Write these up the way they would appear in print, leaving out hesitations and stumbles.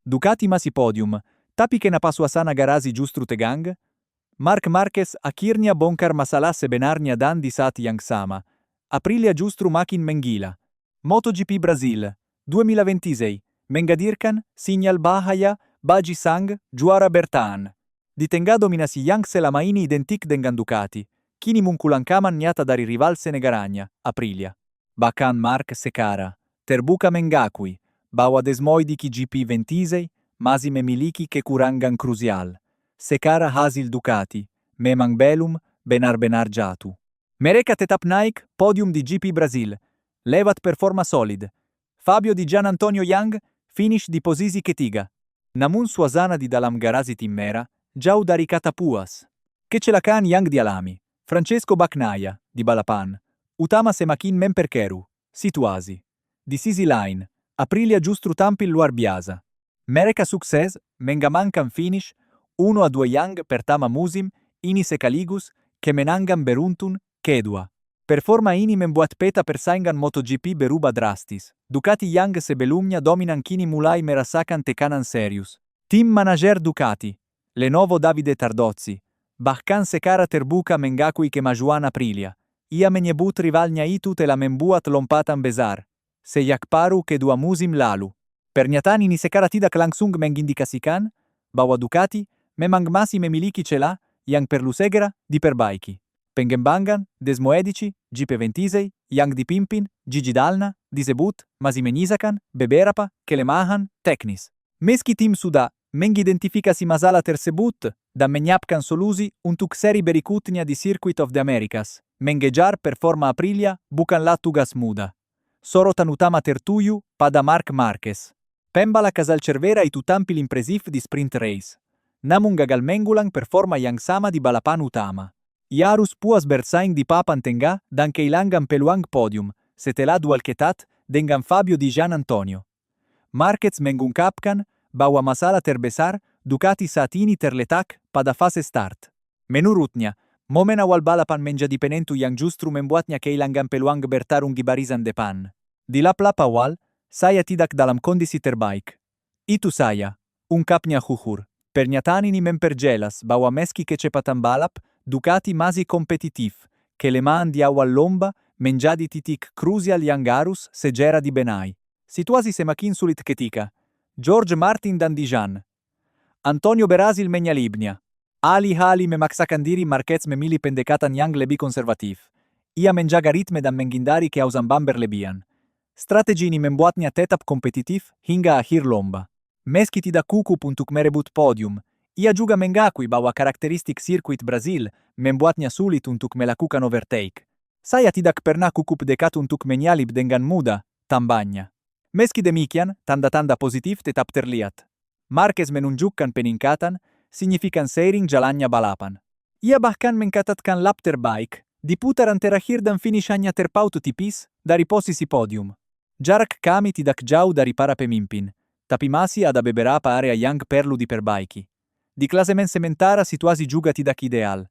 Ducati masih podium, tapi kenapa suasana garasi justru tegang? Marc Marquez akhirnya bongkar masalah sebenarnya dan di saat yang sama, Aprilia justru makin menggila. MotoGP Brasil 2026 menghadirkan sinyal bahaya bagi sang juara bertahan. Di tengah dominasi yang selama ini identik dengan Ducati, kini muncul ancaman nyata dari rival senegaranya, Aprilia. Bahkan Marc sekarang terbuka mengakui bahwa Desmosedici GP26 masih memiliki kekurangan krusial. Sekarang hasil Ducati memang belum benar-benar jatuh. Mereka tetap naik podium di GP Brasil, lewat performa solid. Fabio Di Giannantonio yang finish di posisi ketiga. Namun suasana di dalam garasi tim merah jauh dari kata puas. Kecelakaan yang dialami Francesco Bagnaia di balapan utama semakin memperkeruh situasi. Di sisi lain, Aprilia justru tampil luar biasa. Mereka sukses mengamankan finish 1-2 yang pertama musim ini sekaligus kemenangan beruntun kedua. Performa ini membuat peta persaingan MotoGP berubah drastis. Ducati yang sebelumnya dominan kini mulai merasakan tekanan serius. Tim manager Ducati, Lenovo Davide Tardozzi, bahkan sekarang terbuka mengakui kemajuan Aprilia. Ia menyebut rivalnya itu telah membuat lompatan besar sejak paruh kedua musim lalu. Pernyataan ini sekarang tidak langsung mengindikasikan bahwa Ducati memang masih memiliki celah yang perlu segera diperbaiki. Pengembangan Desmosedici GP26 yang dipimpin Gigi D'Alna disebut masih menyisakan beberapa kelemahan teknis. Meski tim sudah mengidentifikasi masalah tersebut dan menyiapkan solusi untuk seri berikutnya di Circuit of the Americas, mengejar performa Aprilia bukanlah tugas mudah. Sorotan utama tertuju pada Marc Marquez. Pembalap asal Cervera itu tampil impresif di sprint race. Namun gagal mengulang performa yang sama di balapan utama. Ia harus puas bersaing di papan tengah dan kehilangan peluang podium setelah duel ketat dengan Fabio Di Giannantonio. Marquez mengungkapkan bahwa masalah terbesar Ducati saat ini terletak pada fase start. Menurutnya, momen awal balapan menjadi penentu yang justru membuatnya kehilangan peluang bertarung di barisan depan. Di lap-lap awal, saya tidak dalam kondisi terbaik. Itu saya, ungkapnya jujur. Pernyataan ini memperjelas bahwa meski kecepatan balap, Ducati masih kompetitif. Kelemahan di awal lomba menjadi titik krusial yang harus segera dibenahi. Situasi semakin sulit ketika Jorge Martín dan Dijan Antonio berhasil menyalipnya. Alih-alih memaksakan diri, Marquez memilih pendekatan yang lebih konservatif. Ia menjaga ritme dan menghindari keausan berlebihan. Strategi ini membuatnya tetap kompetitif hingga akhir lomba. Meski tidak cukup untuk merebut podium, ia juga mengakui bahwa karakteristik sirkuit Brasil membuatnya sulit untuk melakukan overtake. Saya tidak pernah cukup dekat untuk menyalip dengan mudah, tambahnya. Meski demikian, tanda-tanda positif tetap terlihat. Marquez menunjukkan peningkatan signifikan seiring jalannya balapan. Ia bahkan mencatatkan lap terbaik di putaran terakhir dan finish hanya terpaut tipis dari posisi podium. Jarak kami tidak jauh dari para pemimpin, tapi masih ada beberapa area yang perlu diperbaiki. Di klasemen sementara situasi juga tidak ideal.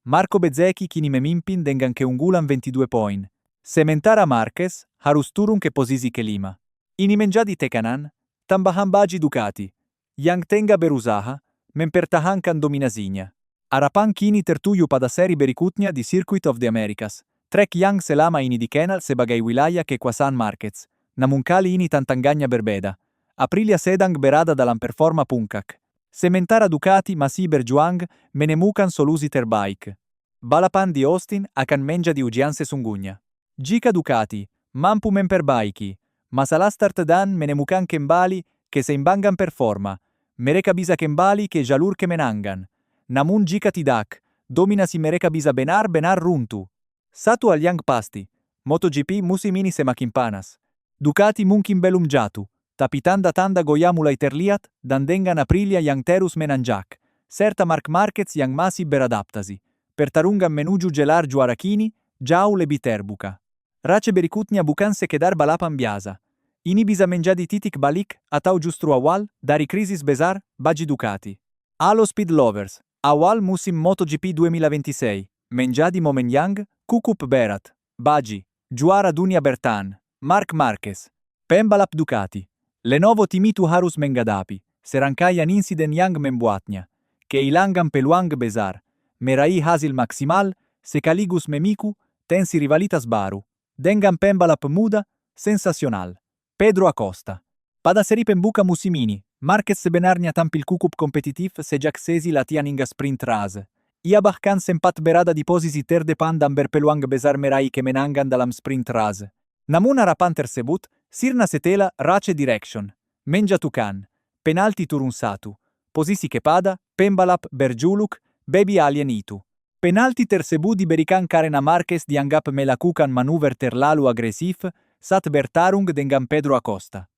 Marco Bezzecchi kini memimpin dengan keunggulan 22 poin. Sementara Marquez harus turun ke posisi kelima. Ini menjadi tekanan tambahan bagi Ducati, yang tengah berusaha mempertahankan dominasinya. Harapan kini tertuju pada seri berikutnya di Circuit of the Americas, trek yang selama ini dikenal sebagai wilayah kekuasaan Marquez. Namun kali ini tantangannya berbeda. Aprilia sedang berada dalam performa puncak. Sementara Ducati masih berjuang menemukan solusi terbaik. Balapan di Austin akan menjadi ujian sesungguhnya. Jika Ducati mampu memperbaiki masalah start dan menemukan kembali keseimbangan performa, mereka bisa kembali ke jalur kemenangan. Namun jika tidak, dominasi mereka bisa benar-benar runtuh. Satu hal yang pasti, MotoGP musim ini semakin panas. Ducati mungkin belum jatuh, tapi tanda-tanda goyah mulai terlihat dan dengan Aprilia yang terus menanjak, serta Marc Marquez yang masih beradaptasi. Pertarungan menuju gelar juara kini jauh lebih terbuka. Race berikutnya bukan sekedar balapan biasa. Ini bisa menjadi titik balik atau justru awal dari krisis besar bagi Ducati. Halo Speed Lovers, awal musim MotoGP 2026 menjadi momen yang cukup berat bagi juara dunia bertahan, Marc Marquez. Pembalap Ducati, Lenovo timitu harus menghadapi serangkaian insiden yang membuatnya kehilangan peluang besar, meraih hasil maksimal, sekaligus memicu tensi rivalitas baru, dengan pembalap muda, sensasional. Pedro Acosta. Pada seri pembuka musim ini, Marquez sebenarnya tampil cukup kompetitif sejak sesi latihan hingga sprint race. Ia bahkan sempat berada di posisi terdepan dan berpeluang besar meraih kemenangan dalam sprint race. Namun harapan tersebut sirna setelah race direction, menjatuhkan penalti turun 1, posisi kepada pembalap berjuluk Baby Alien itu. Penalti tersebut diberikan karena Marquez dianggap melakukan manuver terlalu agresif saat bertarung dengan Pedro Acosta.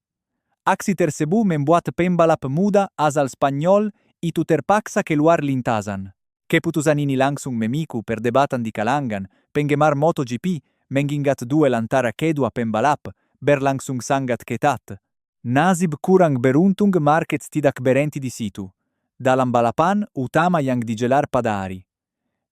Aksi tersebut membuat pembalap muda asal Spanyol itu terpaksa keluar lintasan. Keputusan ini langsung memicu perdebatan di kalangan penggemar MotoGP mengingat duel antara kedua pembalap berlangsung sangat ketat. Nasib kurang beruntung Marquez tidak berhenti di situ. Dalam balapan utama yang digelar pada hari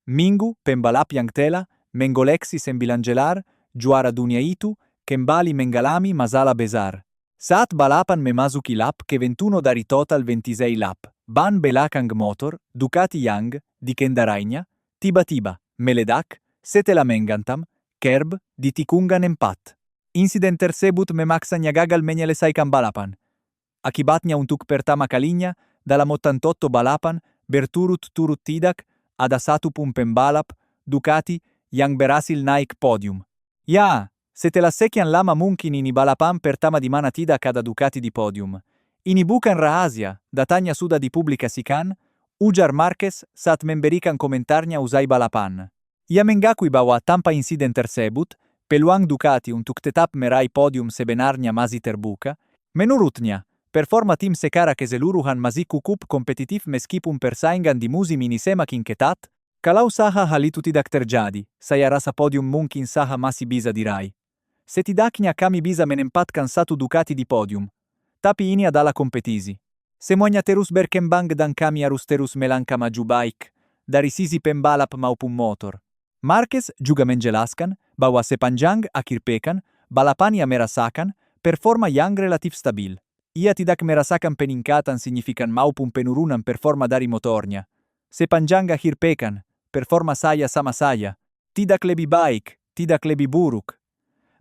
Minggu, pembalap yang telah mengoleksi 9 gelar juara dunia itu kembali mengalami masalah besar. Saat balapan memasuki lap ke-21 dari total 26 lap, ban belakang motor Ducati yang dikendarainya tiba-tiba meledak setelah menghantam curb di tikungan 4. Insiden tersebut memaksanya gagal menyelesaikan balapan. Akibatnya untuk pertama kalinya dalam 88 balapan berturut-turut tidak ada satu pun pembalap Ducati yang berhasil naik podium. Ya, setelah sekian lama mungkin ini balapan pertama di mana tidak ada Ducati di podium. Ini bukan rahasia, datanya sudah dipublikasikan, ujar Marquez saat memberikan komentarnya usai balapan. Ia mengakui bahwa tanpa insiden tersebut, peluang Ducati untuk tetap meraih podium sebenarnya masih terbuka. Menurutnya, performa tim secara keseluruhan masih cukup kompetitif meskipun persaingan di musim ini semakin ketat. Kalau saja hal itu tidak terjadi, saya rasa podium mungkin saja masih bisa diraih. Setidaknya kami bisa menempatkan satu Ducati di podium. Tapi ini adalah kompetisi. Semuanya terus berkembang dan kami harus terus melangkah maju baik, dari sisi pembalap maupun motor. Marquez juga menjelaskan bahwa sepanjang akhir pekan, balapan ia merasakan performa yang relatif stabil. Ia tidak merasakan peningkatan signifikan maupun penurunan performa dari motornya. Sepanjang akhir pekan, performa saya sama saya. Tidak lebih baik, tidak lebih buruk.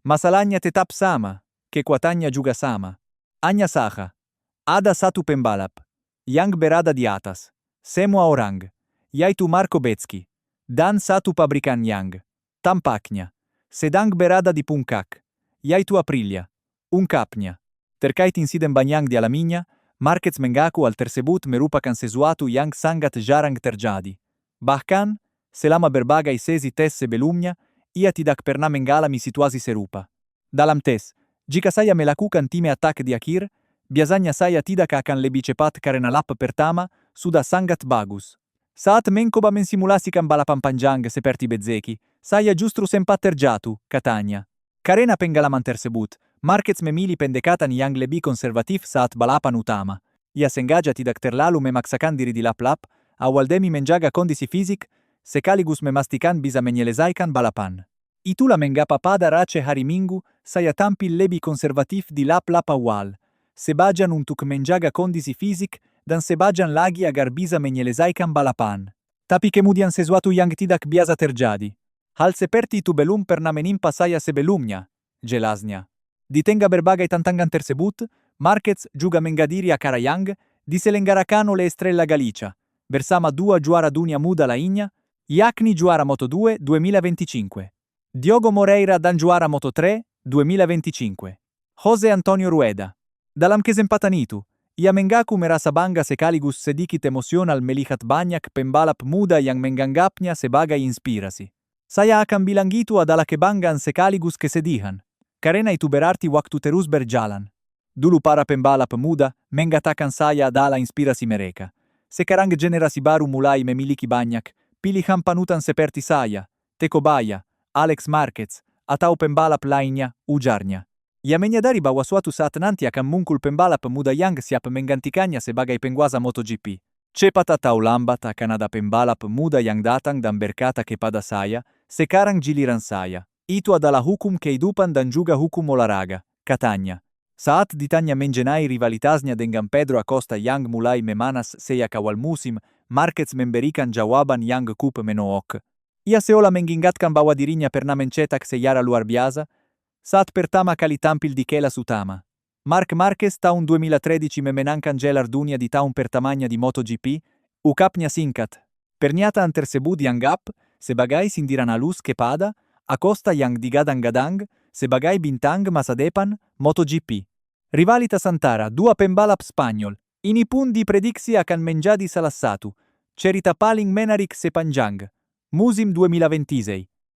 Masalahnya tetap sama, kekuatannya juga sama. Hanya saja, ada satu pembalap yang berada di atas semua orang, yaitu Marco Bezeki, dan satu pabrikan yang tampaknya sedang berada di puncak, yaitu Aprilia. Ungkapnya. Terkait insiden yang dialaminya, Marquez mengaku hal tersebut merupakan sesuatu yang sangat jarang terjadi. Bahkan, selama berbagai sesi tes sebelumnya, ia tidak pernah mengalami situasi serupa. Dalam tes, jika saya melakukan time attack di akhir, biasanya saya tidak akan lebih cepat karena lap pertama sudah sangat bagus. Saat mencoba mensimulasikan balapan panjang seperti Bezeki, saya justru sempat terjatuh, katanya. Karena pengalaman tersebut, Marquez memilih pendekatan yang lebih konservatif saat balapan utama. Ia sengaja tidak terlalu memaksakan diri di lap-lap, awal demi menjaga kondisi fisik, sekaligus memastikan bisa menyelesaikan balapan. Itulah mengapa pada race hari Minggu, saya tampil lebih konservatif di lap-lap awal, sebagian untuk menjaga kondisi fisik dan sebagian lagi agar bisa menyelesaikan balapan. Tapi kemudian sesuatu yang tidak biasa terjadi. Hal seperti itu belum pernah menimpa saya sebelumnya, jelasnya. Di tengah berbagai tantangan tersebut, Marquez juga menghadiri acara yang diselenggarakan oleh Estrella Galicia, bersama dua juara dunia muda lainnya, yakni juara Moto2 2025. Diogo Moreira dan juara Moto3 2025. Jose Antonio Rueda. Dalam kesempatan itu, ia mengaku merasa bangga sekaligus sedikit emosional melihat banyak pembalap muda yang menganggapnya sebagai inspirasi. Saya akan bilang itu adalah kebanggaan sekaligus kesedihan. Karena itu berarti waktu terus berjalan. Dulu para pembalap muda mengatakan saya adalah inspirasi mereka. Sekarang generasi baru mulai memiliki banyak pilihan panutan seperti saya, Tecobaya, Alex Marquez, atau pembalap lainnya, ujarnya. Ia menyadari bahwa suatu saat nanti akan muncul pembalap muda yang siap menggantikannya sebagai penguasa MotoGP. Cepat atau lambat akan ada pembalap muda yang datang dan berkata kepada saya, sekarang giliran saya. Itu adalah hukum kehidupan dan juga hukum olahraga, katanya. Saat ditanya mengenai rivalitasnya dengan Pedro Acosta yang mulai memanas sejak awal musim, Marquez memberikan jawaban yang cukup menolak. Ia seolah mengingatkan bahwa dirinya pernah mencetak sejarah luar biasa saat pertama kali tampil di kelas utama. Marc Marquez tahun 2013 memenangkan gelar dunia di tahun pertamanya di MotoGP, ungkapnya singkat. Pernyataan tersebut dianggap sebagai sindiran halus kepada Acosta yang digadang-gadang sebagai bintang masa depan MotoGP. Rivalitas antara dua pembalap Spanyol ini pun diprediksi akan menjadi salah satu cerita paling menarik sepanjang musim 2026.